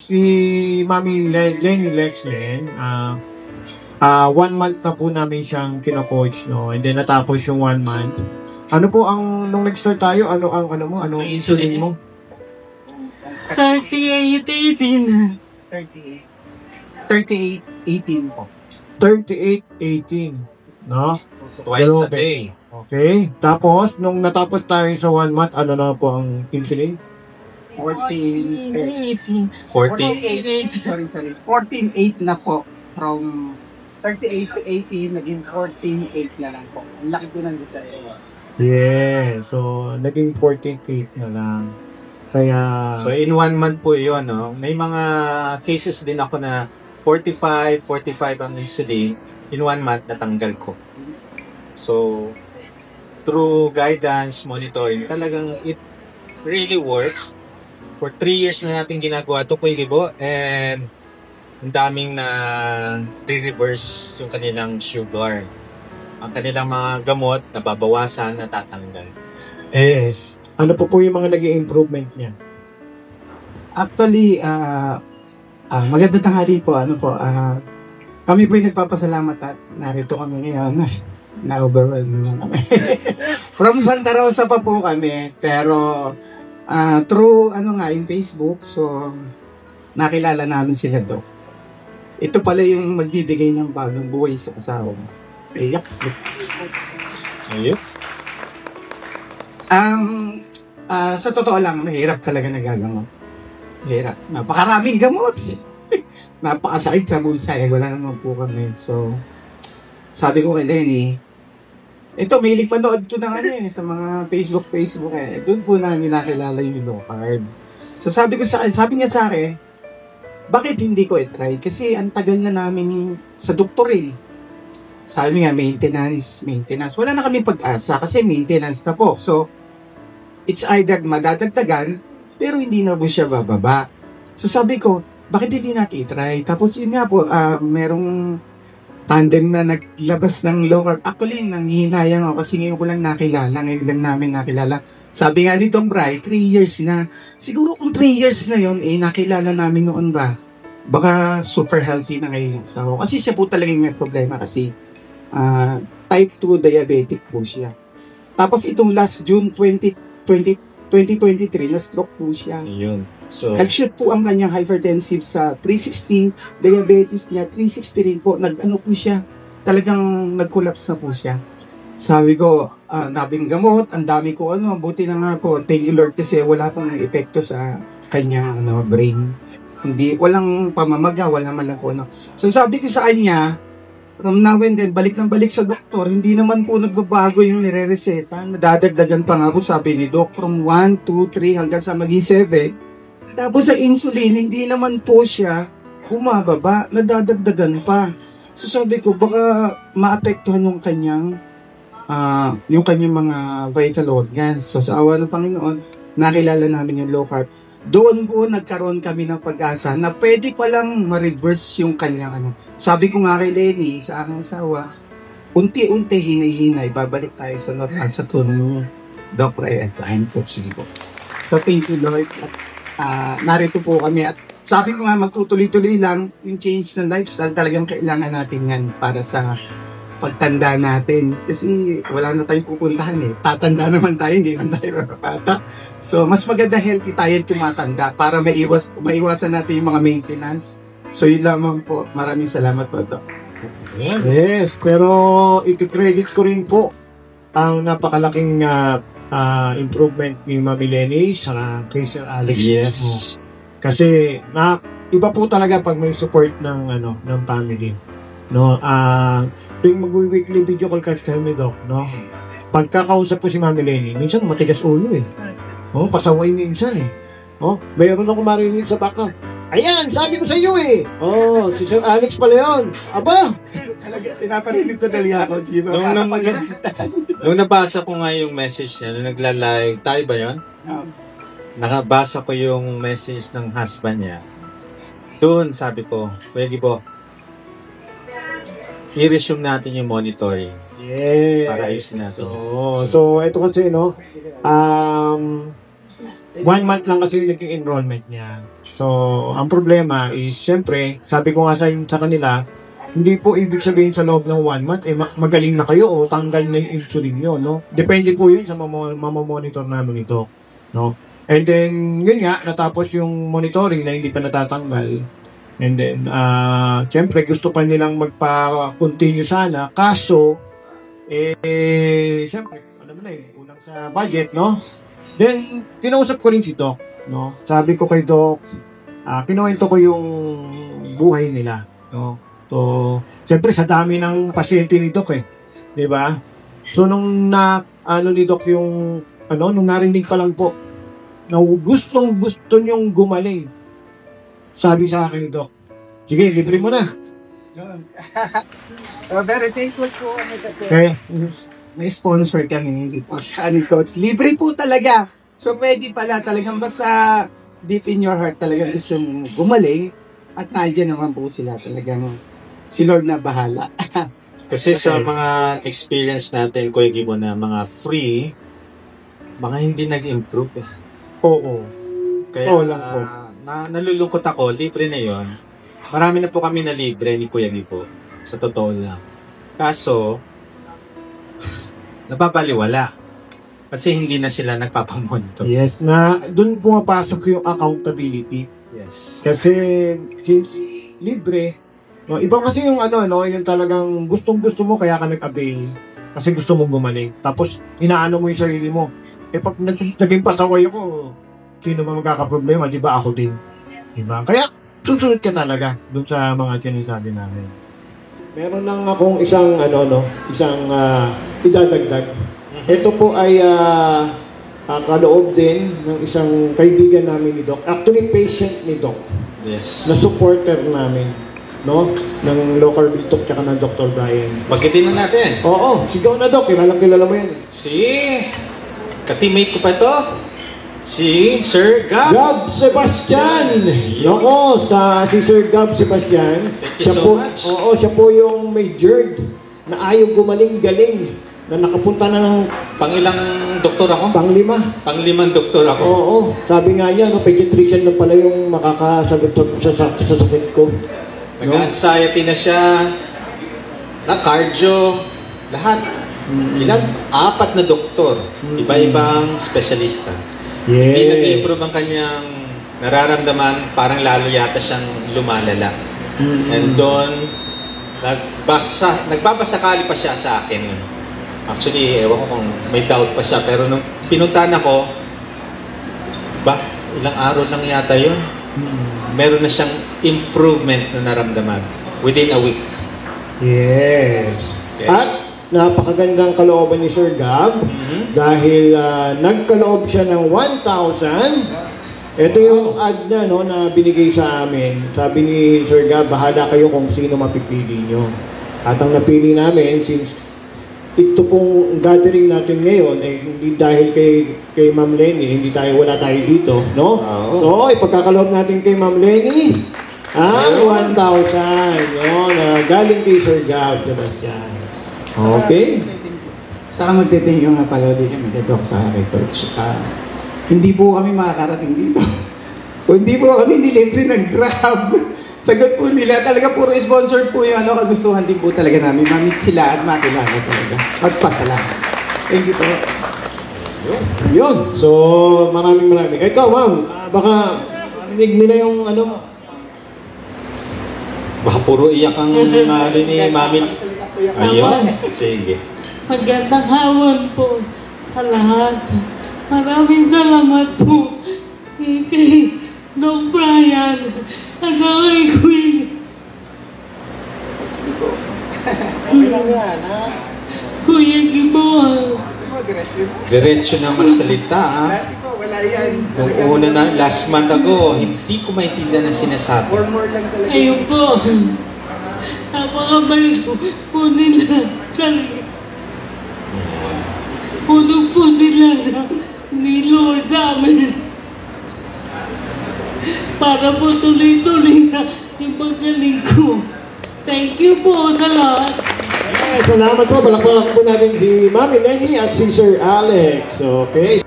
Si Mami Lenny Lexlen, 1 month na po namin siyang kino-coach, no? And then natapos yung 1 month. Ano po ang, nung nag-start tayo, ano ang insulin mo? 38-18. 38-18 po. 38-18, no? Twice a day. Okay. Tapos, nung natapos tayo sa 1 month, ano na po ang insulin? 14. 48. Sorry. 14-8 na po. From 38 to 18, naging 14-8 na lang po. Ang laki po ng detail. Yeah. So, naging 14-8 na lang. Kaya... So, in 1 month po yun, no? May mga cases din ako na 45 ang insulin. In 1 month, natanggal ko. So, through guidance, monitoring, talagang it really works. For 3 years na natin ginagawa ito, Kuya Gibo, and ang daming na re-reverse yung kanilang sugar. Ang kanilang mga gamot, nababawasan, natatanggal. Yes. Ano po yung mga naging improvement niya? Actually, magandang tanghali po. Kami po yung nagpapasalamat at narito kami ngayon. Na-overwhelm naman kami. From Santa Rosa pa po kami. Pero, through, yung Facebook, so, nakilala namin sila doon. Ito pala yung magbibigay ng bagong buhay sa asawa mo. Iyak. Ayos. Sa totoo lang, mahirap talaga nagagamot. Mahirap. Napakaraming gamot. Napakasakit sa bulsa. Wala naman po kami. So, sabi ko kay Lenny, ito, mahilig panood ko ng sa mga Facebook Doon po namin nakilala yung low carb. So sabi niya sa akin, bakit hindi ko i-try? Kasi ang tagal na namin sa doktor eh. Sabi nga, maintenance. Wala na kami pag-asa kasi maintenance na po. So, it's either madadagdagan, pero hindi na po siya bababa. So sabi ko, bakit hindi natin i-try? Tapos yun nga po, merong tandem na naglabas ng low carb. Actually, nanghihinayang ako kasi ngayon ko lang ngayon lang namin nakilala. Sabi nga ni Tom Bry, 3 years na. Siguro kung 3 years na yun, nakilala namin noon ba? Baka super healthy na ngayon. So, kasi siya po talagang may problema kasi type 2 diabetic po siya. Tapos itong last June 2023, na-stroke po siya. Ayun. So, nag-shoot po ang kanyang hypertensive sa 316, diabetes niya, 360 rin po. Nag-ano po siya, talagang nag-collapse na po siya. Sabi ko, nabing gamot, ang dami ko buti na nga po, thank you Lord kasi wala pong epekto sa kanyang brain. Walang pamamaga, wala man lang po. So sabi ko sa kanya, from now and then, balik sa doktor, hindi naman po nagbabago yung nire-reseta. Nadadagdagan pa nga po, sabi ni Doc, from 1, 2, 3 hanggang sa maging 7. Tapos sa insulin, hindi naman po siya humababa, nadadagdagan pa. So sabi ko, baka maapektuhan yung kanyang mga vital organs. So sa awa ng Panginoon, nakilala namin yung low carb. Doon po nagkaroon kami ng pag-asa na pwede palang ma-reverse yung kanyang Sabi ko nga kay Lenny, sa aking asawa, unti-unti, hinay-hinay, babalik tayo sa normal sa tulong Doc Ray at sa aking coach po. So thank you Lord. Narito po kami at sabi ko nga magtutuloy-tuloy lang yung change ng lifestyle, talagang kailangan natin yan para sa pagtanda natin kasi wala na tayong pupuntahan tatanda naman tayo, hindi naman tayo bata. So mas maganda healthy tayo tumatanda para maiwasan natin yung mga maintenance. So yun lamang po, maraming salamat po Doc. Yes, pero i-credit ko rin po ang napakalaking improvement ni Mami Lenny sa kay Sir Alex. Yes. Kasi iba po talaga pag may support ng family. No, tuwing mag-weekly video call kami Doc, no? Pagkakausap ko si Mami Lenny, minsan matigas ulo pasaway minsan mayroon ako marinig sa background. Ayan, sabi ko sa iyo si Sir Alex pala yun. Aba! Talaga, pinaparinig ko talaga ako, Gino. Nung nabasa ko nga yung message niya, nung nagla-live, tayo ba yun? Nakabasa ko yung message ng husband niya. Doon, sabi ko, pwede po, i-resume natin yung monitoring. Yes. Para ayusin natin. So ito kasi, 1 month lang kasi yung naging enrollment niya. So, ang problema is, syempre, sabi ko nga sa kanila, hindi po ibig sabihin sa loob ng 1 month, magaling na kayo o tanggal na yung insulin nyo, no? Depende po yun sa mamamonitor namin ito, no? And then, yun nga, natapos yung monitoring na hindi pa natatanggal. And then, syempre, gusto pa nilang magpa-continue sana, kaso, syempre, alam mo na ulang sa budget, no? Then, kinausap ko rin si Doc, no? Sabi ko kay Doc, kinuwento ko yung buhay nila, no? So, siyempre, sa dami ng pasyente ni Doc, di ba? So, nung ni Doc yung, nung narinig pa lang po, na gusto niyong gumaling, sabi sa akin ni Doc, sige, libre mo na. Very thankful po kami kasi. Okay. May sponsor kami dito sa Coach. Libre po talaga. So, pwede pala talagang basta deep in your heart talagang gusto mong gumaling at nandiyan naman po sila talagang si Lord na bahala. Kasi sa mga experience natin, Kuya Gibo, na mga free, mga hindi nag-improve. Oo. Kaya nalulungkot ako, libre na yon. Marami na po kami na libre ni Kuya Gibo. Sa totoo lang. Kaso, napapaliwala. Kasi hindi na sila nagpapamonto. Yes, na doon pumapasok yung accountability. Yes. Kasi since libre, no, iba kasi yung yung talagang gustong-gusto mo kaya ka nag-avail. Kasi gusto mong gumaling. Tapos inaano mo yung sarili mo. Pag naging pasaway ako, sino ba magkakaproblema? Di ba ako din? Di ba? Kaya susunod ka talaga doon sa mga sinasabi namin. Meron lang akong isang idadagdag. Ito po ay kaloob din ng isang kaibigan namin ni Doc. Actually, patient ni Doc. Yes. Na supporter namin, no? Ng local Bitok tsaka ng Dr. Brian. Magkitin na natin. Oo, sigaw na Doc. Kilala mo yan. Ka-teammate ko pa ito. Si Sir Gab Sebastian! Nako, si Sir Gab Sebastian. Thank you so much. Oo, siya po yung may GERD na ayaw gumaling-galing na nakapunta na ng pangilang doktor ako? Panglimang doktor ako. Oo, sabi nga niya, pediatrician na pala yung makakasagot sa sakit ko. Nag-anxiety na siya, na cardio, lahat. Ilang? 4 na doktor, iba-ibang specialista. Yes. Hindi nag-improve ang kanyang nararamdaman, parang lalo yata siyang lumalala. And doon, nagbabasakali pa siya sa akin. Actually, ewan ko kung may doubt pa siya, pero nung pinuntahan ako, ilang araw lang yata yun, meron na siyang improvement na naramdaman within a week. Yes. Okay. At napakagandang kalooban ni Sir Gab dahil nagkaloob siya ng 1,000. Ito yung ad na na binigay sa amin. Sabi ni Sir Gab, bahala kayo kung sino mapipili nyo. At ang napili namin, since ito pong gathering natin ngayon hindi dahil kay Ma'am Lenny, wala tayo dito, no? So, ipagkakaloob natin kay Ma'am Lenny ang 1,000, na galing kay Sir Gab Sebastian. Okay. Saka magtiting yung napalodi kami dito sa Coach. Hindi po kami makakarating dito. Kung hindi po kami nilibre ng Grab. Sagot po nila, talaga puro sponsor po yung kagustuhan din po talaga namin. Mamit sila at makilala talaga. Magpasalamat. Thank you po. Yun. So, maraming. Ikaw, ma'am, baka rinig nila yung Baka puro iyak ang mali ni Mami. Ayun. Sige. Magandang hapon po sa lahat. Maraming salamat po kay Doc Brian at kay Queen. Kuya Gibo. Diretso na magsalita, ha? Wala yan. Nung una na, last month ago, hindi ko maintindihan ang sinasabi. Ayun po. Napakabalik po nila talaga. Puno po nila na ni Lord namin. Para po tuloy-tuloy na yung paggaling ko. Thank you po sa lahat. Salamat po. Balak po natin si Mami Lenny at si Sir Alex. Okay.